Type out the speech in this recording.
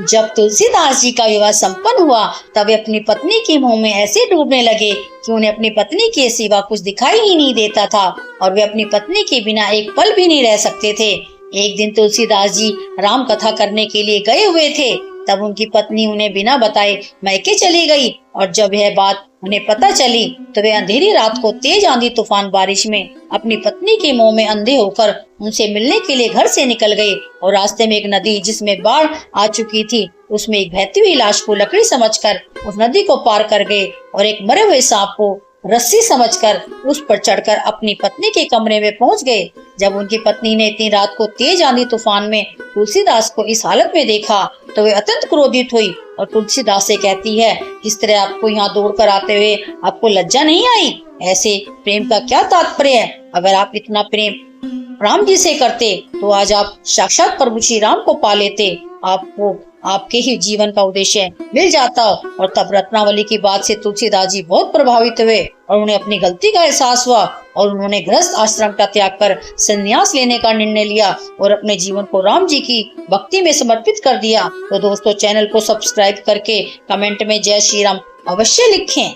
जब तुलसीदास जी का विवाह संपन्न हुआ तब वे अपनी पत्नी के मोह में ऐसे डूबने लगे कि उन्हें अपनी पत्नी के सिवा कुछ दिखाई ही नहीं देता था और वे अपनी पत्नी के बिना एक पल भी नहीं रह सकते थे। एक दिन तुलसीदास जी राम कथा करने के लिए गए हुए थे, तब उनकी पत्नी उन्हें बिना बताए मैके चली गई और जब यह बात उन्हें पता चली तो वे अंधेरी रात को तेज आंधी तूफान बारिश में अपनी पत्नी के मोह में अंधे होकर उनसे मिलने के लिए घर से निकल गए और रास्ते में एक नदी जिसमें बाढ़ आ चुकी थी उसमें एक बहती हुई लाश को लकड़ी समझकर उस नदी को पार कर गए और एक मरे हुए सांप को रस्सी समझकर उस पर चढ़कर अपनी पत्नी के कमरे में पहुंच गए। जब उनकी पत्नी ने इतनी रात को तेज आंधी तूफान में तुलसीदास को इस हालत में देखा तो वे अत्यंत क्रोधित हुई और तुलसीदास से कहती है, इस तरह आपको यहाँ दौड़कर आते हुए आपको लज्जा नहीं आई? ऐसे प्रेम का क्या तात्पर्य है? अगर आप इतना प्रेम राम जी से करते तो आज आप साक्षात प्रभु श्री राम को पा लेते, आपको आपके ही जीवन का उद्देश्य मिल जाता। और तब रत्नावली की बात से तुलसीदास जी बहुत प्रभावित हुए और उन्हें अपनी गलती का एहसास हुआ और उन्होंने गृहस्थ आश्रम का त्याग कर संन्यास लेने का निर्णय लिया और अपने जीवन को राम जी की भक्ति में समर्पित कर दिया। तो दोस्तों, चैनल को सब्सक्राइब करके कमेंट में जय श्री राम अवश्य लिखें।